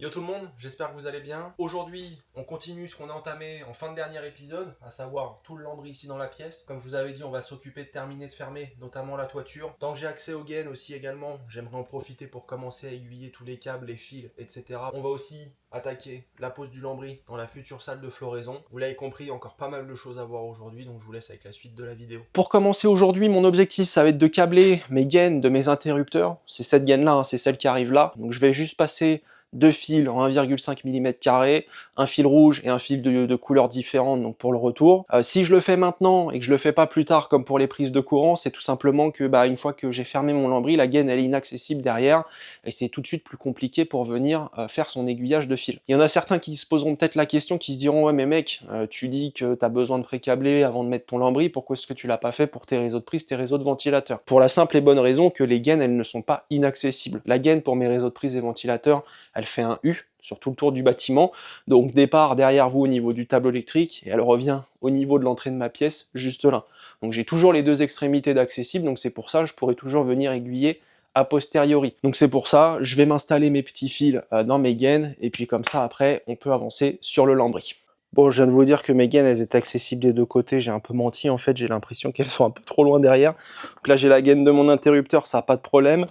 Yo tout le monde, j'espère que vous allez bien. Aujourd'hui, on continue ce qu'on a entamé en fin de dernier épisode, à savoir tout le lambris ici dans la pièce. Comme je vous avais dit, on va s'occuper de terminer de fermer, notamment la toiture. Tant que j'ai accès aux gaines aussi également, j'aimerais en profiter pour commencer à aiguiller tous les câbles, les fils, etc. On va aussi attaquer la pose du lambris dans la future salle de floraison. Vous l'avez compris, encore pas mal de choses à voir aujourd'hui, donc je vous laisse avec la suite de la vidéo. Pour commencer aujourd'hui, mon objectif, ça va être de câbler mes gaines de mes interrupteurs. C'est cette gaine-là, hein, c'est celle qui arrive là. Donc je vais juste passer deux fils en 1,5 mm, un fil rouge et un fil de couleurs différentes donc pour le retour. Si je le fais maintenant et que je le fais pas plus tard comme pour les prises de courant, c'est tout simplement que une fois que j'ai fermé mon lambris, la gaine elle est inaccessible derrière et c'est tout de suite plus compliqué pour venir faire son aiguillage de fil. Il y en a certains qui se poseront peut-être la question, qui se diront ouais mais mec, tu dis que tu as besoin de pré-câbler avant de mettre ton lambris, pourquoi est-ce que tu l'as pas fait pour tes réseaux de prise, tes réseaux de ventilateurs? Pour la simple et bonne raison que les gaines elles ne sont pas inaccessibles. La gaine pour mes réseaux de prise et ventilateurs, elle fait un U sur tout le tour du bâtiment, donc départ derrière vous au niveau du tableau électrique, et elle revient au niveau de l'entrée de ma pièce, juste là. Donc j'ai toujours les deux extrémités d'accessibles, donc c'est pour ça que je pourrais toujours venir aiguiller a posteriori. Donc c'est pour ça, je vais m'installer mes petits fils dans mes gaines, et puis comme ça après, on peut avancer sur le lambris. Bon, je viens de vous dire que mes gaines, elles étaient accessibles des deux côtés, j'ai un peu menti, en fait, j'ai l'impression qu'elles sont un peu trop loin derrière. Donc là, j'ai la gaine de mon interrupteur, ça n'a pas de problème.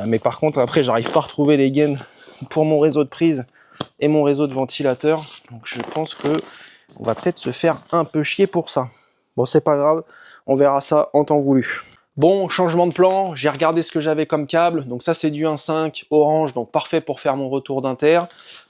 Mais par contre, après, j'arrive pas à retrouver les gaines pour mon réseau de prise et mon réseau de ventilateur. Donc je pense que on va peut-être se faire un peu chier pour ça. Bon, c'est pas grave, on verra ça en temps voulu. Bon, changement de plan, j'ai regardé ce que j'avais comme câble. Donc ça, c'est du 1.5 orange, donc parfait pour faire mon retour d'inter.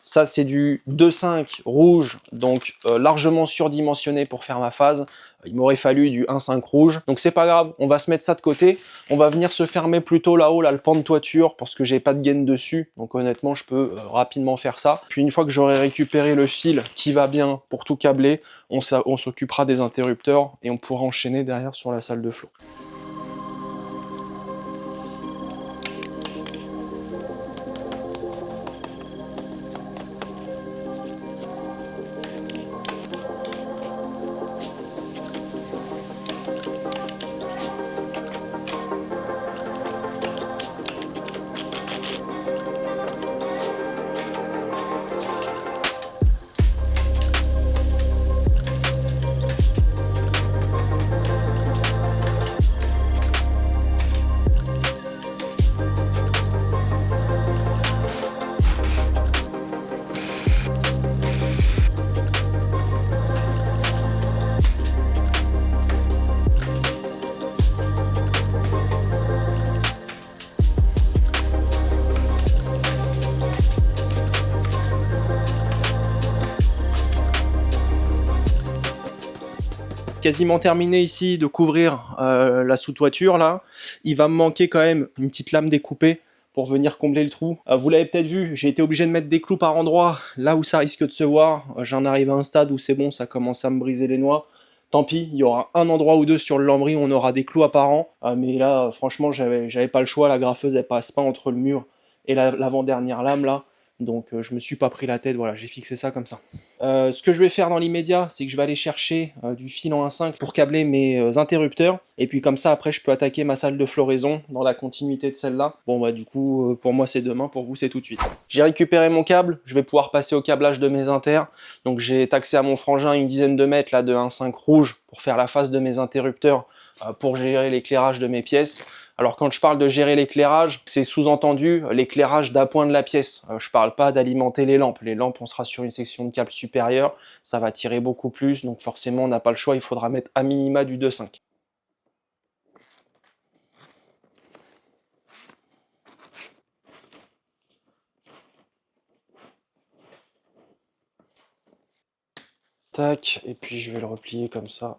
Ça, c'est du 2.5 rouge, donc largement surdimensionné pour faire ma phase. Il m'aurait fallu du 1.5 rouge. Donc c'est pas grave, on va se mettre ça de côté. On va venir se fermer plutôt là-haut, là, le pan de toiture, parce que j'ai pas de gaine dessus. Donc honnêtement, je peux rapidement faire ça. Puis une fois que j'aurai récupéré le fil qui va bien pour tout câbler, on s'occupera des interrupteurs et on pourra enchaîner derrière sur la salle de flot. Quasiment terminé ici de couvrir la sous-toiture là. Il va me manquer quand même une petite lame découpée pour venir combler le trou. Vous l'avez peut-être vu, j'ai été obligé de mettre des clous par endroit, là où ça risque de se voir. J'en arrive à un stade où c'est bon, ça commence à me briser les noix. Tant pis, il y aura un endroit ou deux sur le lambris où on aura des clous apparents. Mais là, franchement, j'avais pas le choix, la graffeuse elle passe pas entre le mur et l'avant-dernière lame là. Donc je me suis pas pris la tête, voilà, j'ai fixé ça comme ça. Ce que je vais faire dans l'immédiat, c'est que je vais aller chercher du fil en 1.5 pour câbler mes interrupteurs. Et puis comme ça, après, je peux attaquer ma salle de floraison dans la continuité de celle-là. Bon, du coup, pour moi, c'est demain, pour vous, c'est tout de suite. J'ai récupéré mon câble, je vais pouvoir passer au câblage de mes inters. Donc j'ai taxé à mon frangin une dizaine de mètres là, de 1.5 rouge pour faire la face de mes interrupteurs pour gérer l'éclairage de mes pièces. Alors quand je parle de gérer l'éclairage, c'est sous-entendu l'éclairage d'appoint de la pièce. Je parle pas d'alimenter les lampes. Les lampes, on sera sur une section de câble supérieure, ça va tirer beaucoup plus, donc forcément on n'a pas le choix, il faudra mettre à minima du 2.5. Tac, et puis je vais le replier comme ça.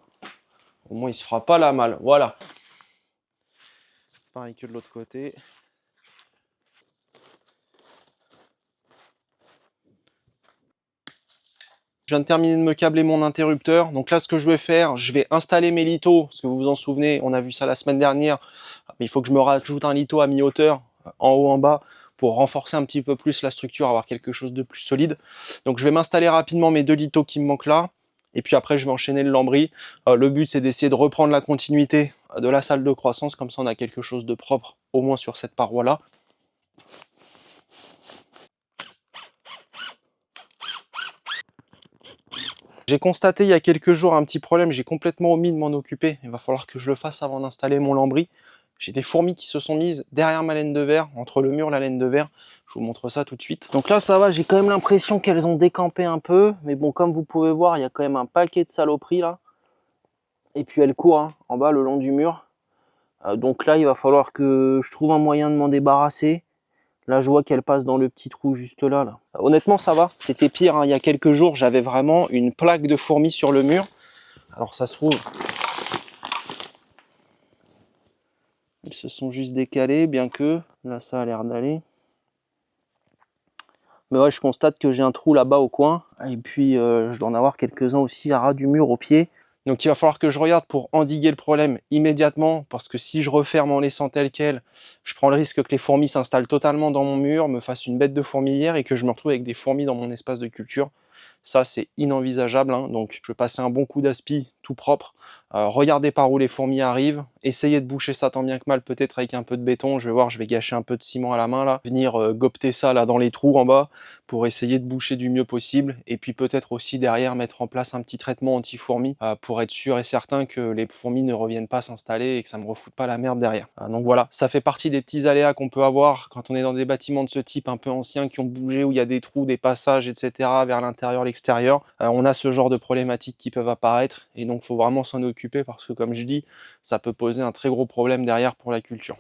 Au moins il se fera pas la malle, voilà. Pareil que de l'autre côté. Je viens de terminer de me câbler mon interrupteur. Donc là, ce que je vais faire, je vais installer mes lithos. Parce que vous vous en souvenez, on a vu ça la semaine dernière. Mais il faut que je me rajoute un litho à mi-hauteur, en haut, en bas, pour renforcer un petit peu plus la structure, avoir quelque chose de plus solide. Donc je vais m'installer rapidement mes deux lithos qui me manquent là. Et puis après, je vais enchaîner le lambris. Le but, c'est d'essayer de reprendre la continuité de la salle de croissance. Comme ça, on a quelque chose de propre, au moins sur cette paroi-là. J'ai constaté il y a quelques jours un petit problème, j'ai complètement omis de m'en occuper. Il va falloir que je le fasse avant d'installer mon lambris. J'ai des fourmis qui se sont mises derrière ma laine de verre, entre le mur et la laine de verre. Je vous montre ça tout de suite. Donc là, ça va, j'ai quand même l'impression qu'elles ont décampé un peu. Mais bon, comme vous pouvez voir, il y a quand même un paquet de saloperies là. Et puis elles courent hein, en bas, le long du mur. Donc là, il va falloir que je trouve un moyen de m'en débarrasser. Là, je vois qu'elle passe dans le petit trou juste là. Honnêtement, ça va. C'était pire. Hein. Il y a quelques jours, j'avais vraiment une plaque de fourmis sur le mur. Alors, ça se trouve, elles se sont juste décalées, bien que là, ça a l'air d'aller. Mais ouais, je constate que j'ai un trou là-bas au coin. Et puis, je dois en avoir quelques-uns aussi à ras du mur au pied. Donc il va falloir que je regarde pour endiguer le problème immédiatement, parce que si je referme en laissant tel quel, je prends le risque que les fourmis s'installent totalement dans mon mur, me fassent une bête de fourmilière et que je me retrouve avec des fourmis dans mon espace de culture. Ça, c'est inenvisageable, hein. Donc je vais passer un bon coup d'aspi tout propre, regarder par où les fourmis arrivent, essayer de boucher ça tant bien que mal, peut-être avec un peu de béton. Je vais voir, je vais gâcher un peu de ciment à la main là, venir gobeter ça là dans les trous en bas pour essayer de boucher du mieux possible, et puis peut-être aussi derrière mettre en place un petit traitement anti-fourmis pour être sûr et certain que les fourmis ne reviennent pas s'installer et que ça me refoute pas la merde derrière. Donc voilà, ça fait partie des petits aléas qu'on peut avoir quand on est dans des bâtiments de ce type un peu anciens qui ont bougé, où il y a des trous, des passages, etc. vers l'intérieur, l'extérieur. On a ce genre de problématiques qui peuvent apparaître, et donc il faut vraiment s'en occuper, parce que comme je dis, ça peut poser un très gros problème derrière pour la culture.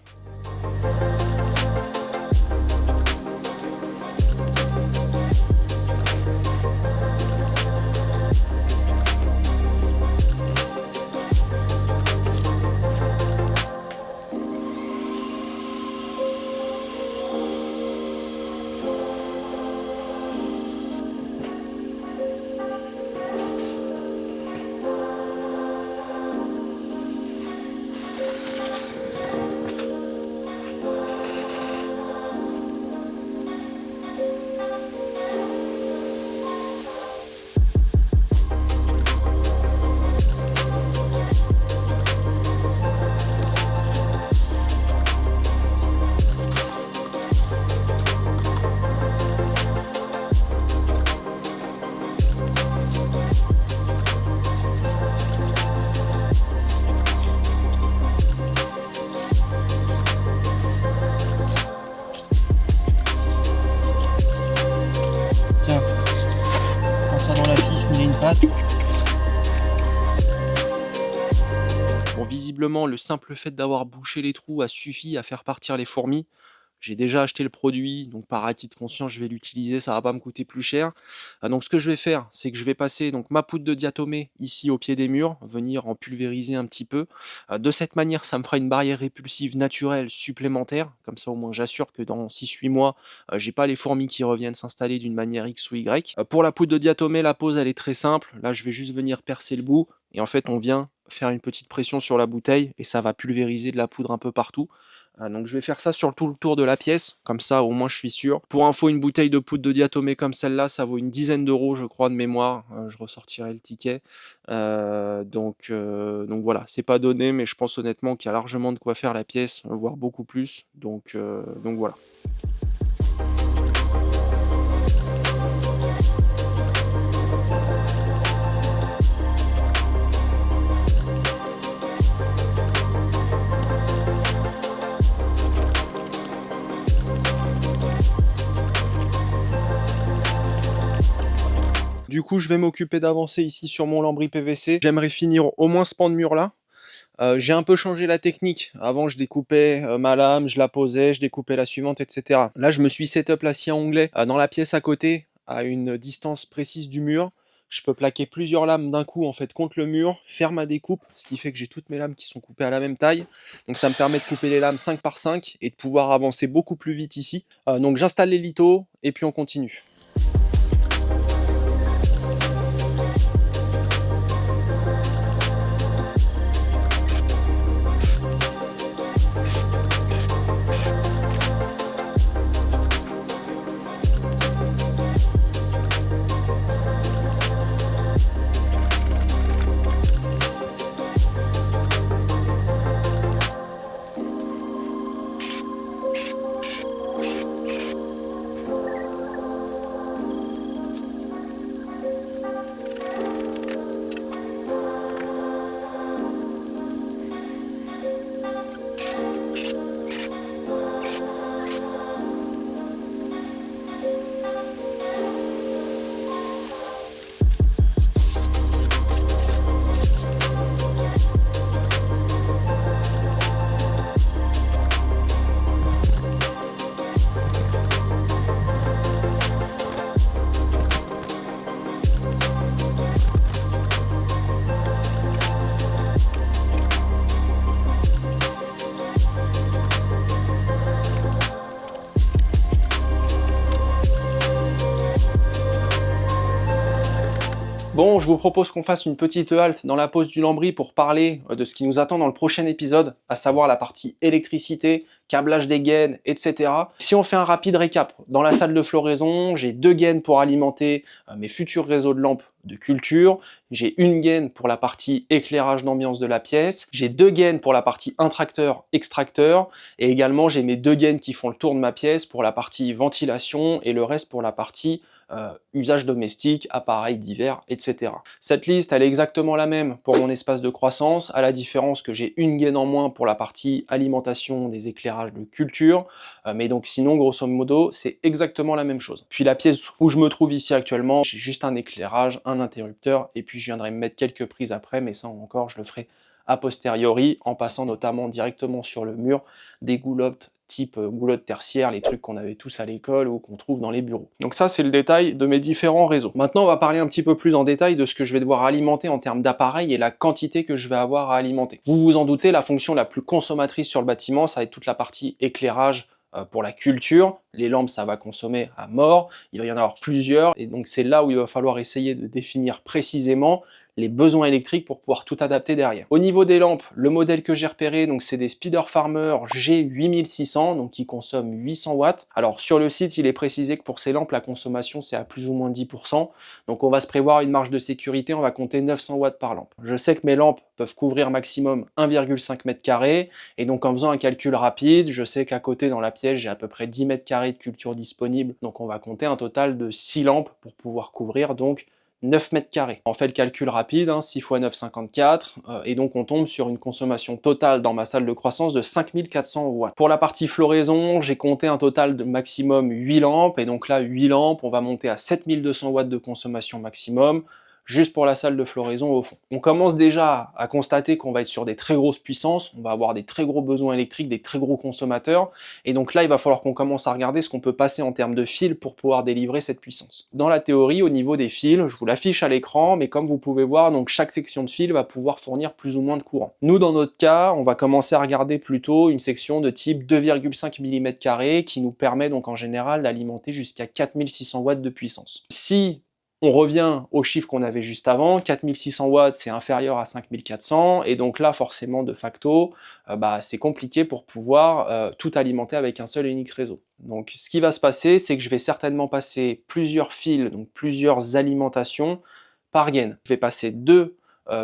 Bon, visiblement, le simple fait d'avoir bouché les trous a suffi à faire partir les fourmis. J'ai déjà acheté le produit, donc par acquis de conscience, je vais l'utiliser, ça va pas me coûter plus cher. Donc ce que je vais faire, c'est que je vais passer donc ma poudre de diatomée ici au pied des murs, venir en pulvériser un petit peu. De cette manière, ça me fera une barrière répulsive naturelle supplémentaire. Comme ça, au moins, j'assure que dans 6-8 mois, j'ai pas les fourmis qui reviennent s'installer d'une manière X ou Y. Pour la poudre de diatomée, la pose, elle est très simple. Là, je vais juste venir percer le bout. Et en fait, on vient faire une petite pression sur la bouteille et ça va pulvériser de la poudre un peu partout. Donc je vais faire ça sur tout le tour de la pièce, comme ça au moins je suis sûr. Pour info, une bouteille de poudre de diatomée comme celle-là, ça vaut une dizaine d'euros je crois de mémoire. Je ressortirai le ticket. Donc voilà, c'est pas donné, mais je pense honnêtement qu'il y a largement de quoi faire la pièce, voire beaucoup plus. Donc voilà. Du coup, je vais m'occuper d'avancer ici sur mon lambris PVC. J'aimerais finir au moins ce pan de mur là. J'ai un peu changé la technique. Avant, je découpais ma lame, je la posais, je découpais la suivante, etc. Là, je me suis set-up la scie à onglet dans la pièce à côté, à une distance précise du mur. Je peux plaquer plusieurs lames d'un coup en fait contre le mur, faire ma découpe, ce qui fait que j'ai toutes mes lames qui sont coupées à la même taille. Donc ça me permet de couper les lames 5 par 5 et de pouvoir avancer beaucoup plus vite ici. Donc j'installe les lithos et puis on continue. Bon, je vous propose qu'on fasse une petite halte dans la pause du lambris pour parler de ce qui nous attend dans le prochain épisode, à savoir la partie électricité, câblage des gaines, etc. Si on fait un rapide récap, dans la salle de floraison, j'ai 2 gaines pour alimenter mes futurs réseaux de lampes de culture, j'ai une gaine pour la partie éclairage d'ambiance de la pièce, j'ai 2 gaines pour la partie intracteur-extracteur, et également j'ai mes 2 gaines qui font le tour de ma pièce pour la partie ventilation et le reste pour la partie usage domestique, appareils divers, etc. Cette liste, elle est exactement la même pour mon espace de croissance, à la différence que j'ai une gaine en moins pour la partie alimentation des éclairages de culture, mais donc sinon, grosso modo, c'est exactement la même chose. Puis la pièce où je me trouve ici actuellement, j'ai juste un éclairage, un interrupteur, et puis je viendrai me mettre quelques prises après, mais ça encore, je le ferai a posteriori, en passant notamment directement sur le mur des goulottes type goulotte tertiaire, les trucs qu'on avait tous à l'école ou qu'on trouve dans les bureaux. Donc ça, c'est le détail de mes différents réseaux. Maintenant, on va parler un petit peu plus en détail de ce que je vais devoir alimenter en termes d'appareils et la quantité que je vais avoir à alimenter. Vous vous en doutez, la fonction la plus consommatrice sur le bâtiment, ça va être toute la partie éclairage pour la culture. Les lampes, ça va consommer à mort, il va y en avoir plusieurs, et donc c'est là où il va falloir essayer de définir précisément les besoins électriques pour pouvoir tout adapter derrière. Au niveau des lampes, le modèle que j'ai repéré, donc c'est des Spider Farmer G8600, donc qui consomment 800 watts. Alors sur le site, il est précisé que pour ces lampes, la consommation c'est à plus ou moins 10%. Donc on va se prévoir une marge de sécurité, on va compter 900 watts par lampe. Je sais que mes lampes peuvent couvrir maximum 1,5 m², et donc en faisant un calcul rapide, je sais qu'à côté dans la pièce, j'ai à peu près 10 m² de culture disponible. Donc on va compter un total de 6 lampes pour pouvoir couvrir donc 9 m². On fait le calcul rapide, 6 x 9, 54, et donc on tombe sur une consommation totale dans ma salle de croissance de 5400 watts. Pour la partie floraison, j'ai compté un total de maximum 8 lampes, et donc là 8 lampes, on va monter à 7200 watts de consommation maximum, juste pour la salle de floraison au fond. On commence déjà à constater qu'on va être sur des très grosses puissances, on va avoir des très gros besoins électriques, des très gros consommateurs, et donc là il va falloir qu'on commence à regarder ce qu'on peut passer en termes de fils pour pouvoir délivrer cette puissance. Dans la théorie, au niveau des fils, je vous l'affiche à l'écran, mais comme vous pouvez voir, donc chaque section de fil va pouvoir fournir plus ou moins de courant. Nous, dans notre cas, on va commencer à regarder plutôt une section de type 2,5 mm² qui nous permet donc en général d'alimenter jusqu'à 4600 watts de puissance. Si on revient au chiffre qu'on avait juste avant, 4600 watts c'est inférieur à 5400, et donc là forcément de facto, c'est compliqué pour pouvoir tout alimenter avec un seul et unique réseau. Donc ce qui va se passer, c'est que je vais certainement passer plusieurs fils, donc plusieurs alimentations par gaine. Je vais passer 2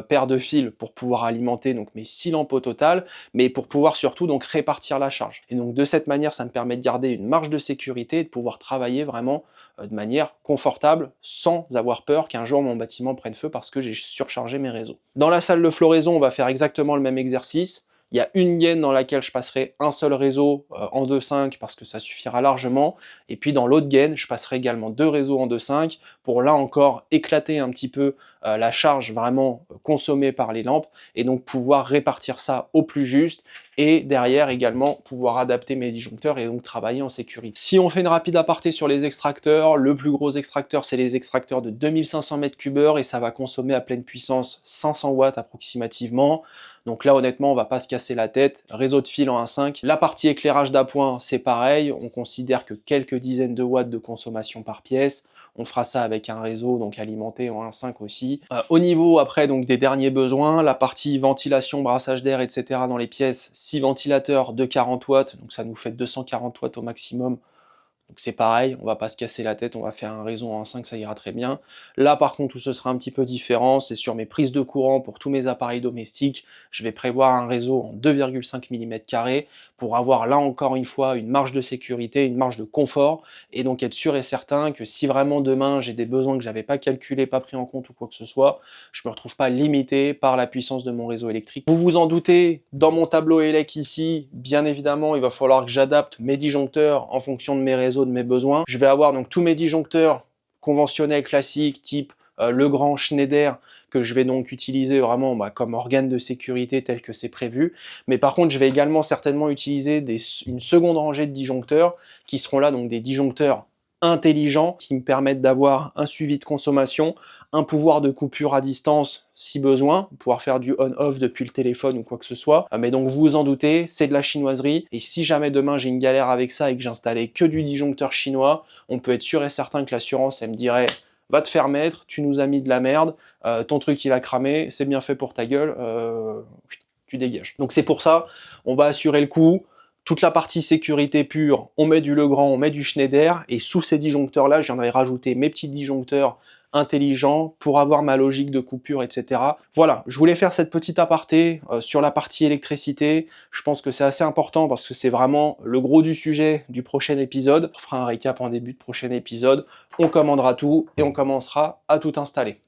paires de fils pour pouvoir alimenter donc mes 6 lampes au total, mais pour pouvoir surtout donc répartir la charge. Et donc de cette manière, ça me permet de garder une marge de sécurité et de pouvoir travailler vraiment de manière confortable, sans avoir peur qu'un jour mon bâtiment prenne feu parce que j'ai surchargé mes réseaux. Dans la salle de floraison, on va faire exactement le même exercice. Il y a une gaine dans laquelle je passerai un seul réseau en 2.5 parce que ça suffira largement. Et puis dans l'autre gaine, je passerai également 2 réseaux en 2.5 pour là encore éclater un petit peu la charge vraiment consommée par les lampes et donc pouvoir répartir ça au plus juste et derrière également pouvoir adapter mes disjoncteurs et donc travailler en sécurité. Si on fait une rapide aparté sur les extracteurs, le plus gros extracteur c'est les extracteurs de 2500 m3 et ça va consommer à pleine puissance 500 watts approximativement. Donc là honnêtement on va pas se casser la tête, réseau de fil en 1.5. La partie éclairage d'appoint c'est pareil, on considère que quelques dizaines de watts de consommation par pièce. On fera ça avec un réseau donc alimenté en 1.5 aussi. Au niveau après donc des derniers besoins, la partie ventilation, brassage d'air, etc. dans les pièces, 6 ventilateurs de 40 watts, donc ça nous fait 240 watts au maximum. Donc c'est pareil, on va pas se casser la tête, on va faire un réseau en 5, ça ira très bien. Là par contre où ce sera un petit peu différent, c'est sur mes prises de courant pour tous mes appareils domestiques. Je vais prévoir un réseau en 2,5 mm² pour avoir là encore une fois une marge de sécurité, une marge de confort, et donc être sûr et certain que si vraiment demain j'ai des besoins que j'avais pas calculés, pas pris en compte ou quoi que ce soit, je me retrouve pas limité par la puissance de mon réseau électrique. Vous vous en doutez, dans mon tableau ELEC ici, bien évidemment il va falloir que j'adapte mes disjoncteurs en fonction de mes réseaux, de mes besoins. Je vais avoir donc tous mes disjoncteurs conventionnels classiques type Legrand, Schneider, que je vais donc utiliser vraiment comme organe de sécurité tel que c'est prévu. Mais par contre, je vais également certainement utiliser une seconde rangée de disjoncteurs qui seront là donc des disjoncteurs intelligents qui me permettent d'avoir un suivi de consommation, un pouvoir de coupure à distance si besoin, pouvoir faire du on-off depuis le téléphone ou quoi que ce soit. Mais donc vous vous en doutez, c'est de la chinoiserie, et si jamais demain j'ai une galère avec ça et que j'installais que du disjoncteur chinois, on peut être sûr et certain que l'assurance elle me dirait va te faire mettre, tu nous as mis de la merde, ton truc il a cramé, c'est bien fait pour ta gueule, tu dégages. Donc c'est pour ça, on va assurer le coup. Toute la partie sécurité pure, on met du Legrand, on met du Schneider, et sous ces disjoncteurs-là, j'en ai rajouté mes petits disjoncteurs intelligents pour avoir ma logique de coupure, etc. Voilà, je voulais faire cette petite aparté sur la partie électricité. Je pense que c'est assez important parce que c'est vraiment le gros du sujet du prochain épisode. On fera un récap en début de prochain épisode. On commandera tout et on commencera à tout installer.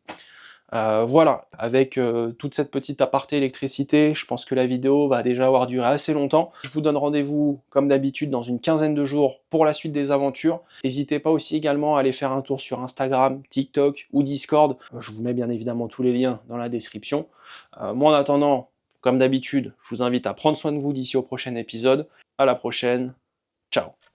Voilà, avec toute cette petite aparté électricité, je pense que la vidéo va déjà avoir duré assez longtemps. Je vous donne rendez-vous, comme d'habitude, dans une quinzaine de jours pour la suite des aventures. N'hésitez pas aussi également à aller faire un tour sur Instagram, TikTok ou Discord. Je vous mets bien évidemment tous les liens dans la description. Moi, en attendant, comme d'habitude, je vous invite à prendre soin de vous d'ici au prochain épisode. À la prochaine, ciao!